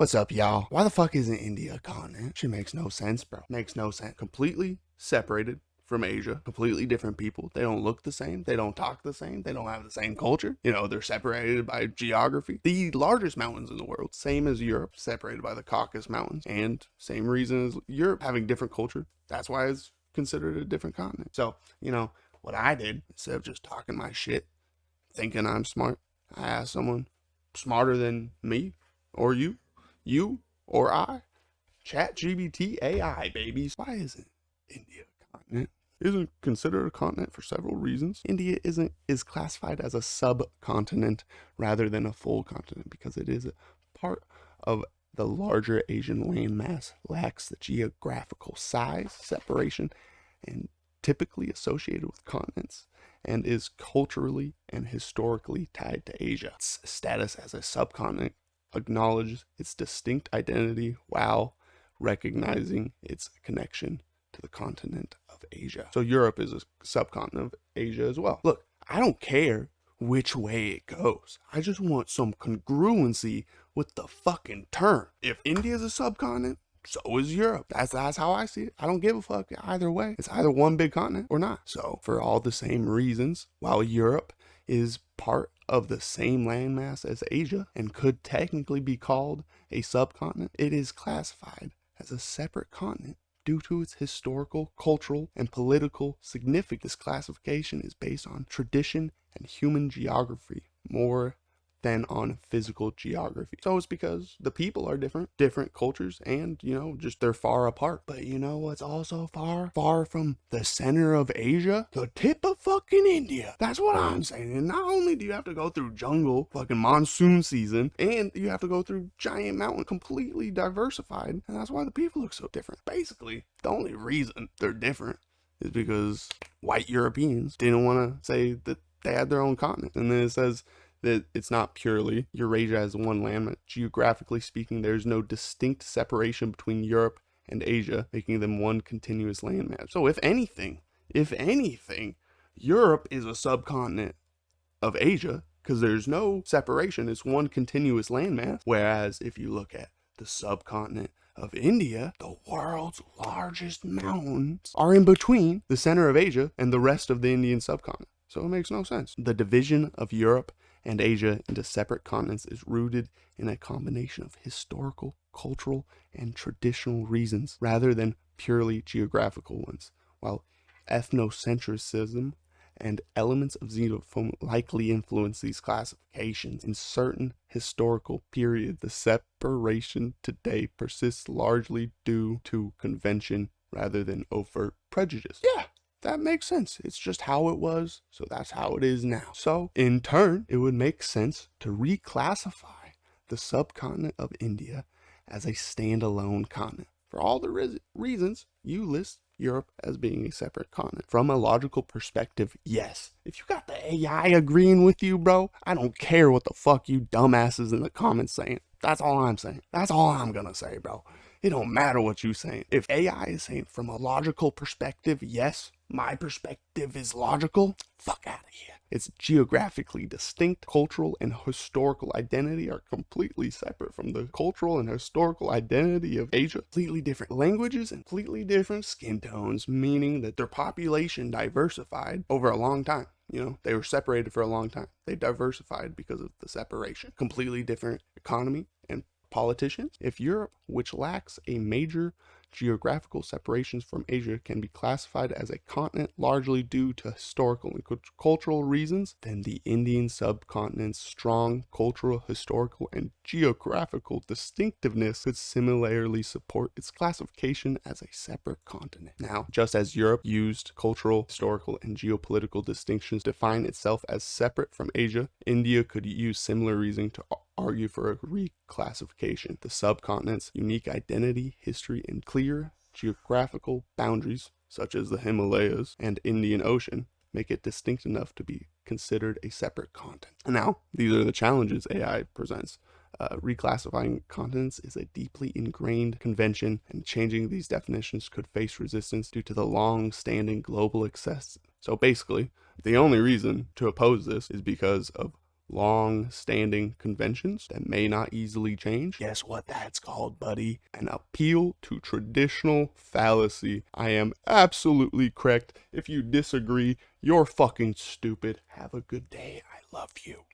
What's up, y'all? Why the fuck isn't India a continent? Shit makes no sense, bro. Makes no sense. Completely separated from Asia. Completely different people. They don't look the same. They don't talk the same. They don't have the same culture. You know, they're separated by geography. The largest mountains in the world, same as Europe, separated by the Caucasus Mountains. And same reason as Europe, having different culture. That's why it's considered a different continent. So, you know, what I did, instead of just talking my shit, thinking I'm smart, I asked someone smarter than me or you or I. ChatGPT AI, babies. Why isn't India a continent? Isn't considered a continent for several reasons. India is classified as a subcontinent rather than a full continent because it is a part of the larger Asian landmass, lacks the geographical size, separation, and typically associated with continents, and is culturally and historically tied to Asia. Its status as a subcontinent acknowledges its distinct identity while recognizing its connection to the continent of Asia. So Europe is a subcontinent of Asia as well. Look, I don't care which way it goes. I just want some congruency with the fucking term. If India is a subcontinent, so is Europe. That's how I see it. I don't give a fuck either way. It's either one big continent or not. So for all the same reasons, while Europe is part of the same landmass as Asia and could technically be called a subcontinent, it is classified as a separate continent due to its historical, cultural, and political significance. This classification is based on tradition and human geography more than on physical geography. So it's because the people are different cultures, and, you know, just they're far apart. But you know what's also far from the center of Asia? The tip of fucking India. That's what I'm saying. And not only do you have to go through jungle, fucking monsoon season, and you have to go through giant mountain, completely diversified, and that's why the people look so different. Basically, the only reason they're different is because white Europeans didn't want to say that they had their own continent. And then it says that it's not purely Eurasia as one landmass. Geographically speaking, there's no distinct separation between Europe and Asia, making them one continuous landmass. So if anything, Europe is a subcontinent of Asia because there's no separation. It's one continuous landmass. Whereas if you look at the subcontinent of India, the world's largest mountains are in between the center of Asia and the rest of the Indian subcontinent. So it makes no sense. The division of Europe and Asia into separate continents is rooted in a combination of historical, cultural, and traditional reasons rather than purely geographical ones, while ethnocentrism and elements of xenophobia likely influence these classifications. In certain historical periods, the separation today persists largely due to convention rather than overt prejudice. Yeah, that makes sense. It's just how it was, so that's how it is now. So, in turn, it would make sense to reclassify the subcontinent of India as a standalone continent. For all the reasons you list Europe as being a separate continent. From a logical perspective, yes. If you got the AI agreeing with you, bro, I don't care what the fuck you dumbasses in the comments saying. That's all I'm saying. That's all I'm gonna say, bro. It don't matter what you saying. If AI is saying from a logical perspective, yes, my perspective is logical, fuck out of here. Its geographically distinct cultural and historical identity are completely separate from the cultural and historical identity of Asia. Completely different languages and completely different skin tones, meaning that their population diversified over a long time. You know, they were separated for a long time. They diversified because of the separation. Completely different economy and politicians. If Europe, which lacks a major geographical separations from Asia, can be classified as a continent largely due to historical and cultural reasons, then the Indian subcontinent's strong cultural, historical, and geographical distinctiveness could similarly support its classification as a separate continent. Now, just as Europe used cultural, historical, and geopolitical distinctions to define itself as separate from Asia, India could use similar reasoning to argue for a reclassification. The subcontinent's unique identity, history, and clear geographical boundaries, such as the Himalayas and Indian Ocean, make it distinct enough to be considered a separate continent. Now, these are the challenges AI presents. Reclassifying continents is a deeply ingrained convention, and changing these definitions could face resistance due to the long-standing global access. So basically, the only reason to oppose this is because of long-standing conventions that may not easily change. Guess what that's called, buddy? An appeal to traditional fallacy. I am absolutely correct. If you disagree, you're fucking stupid. Have a good day. I love you.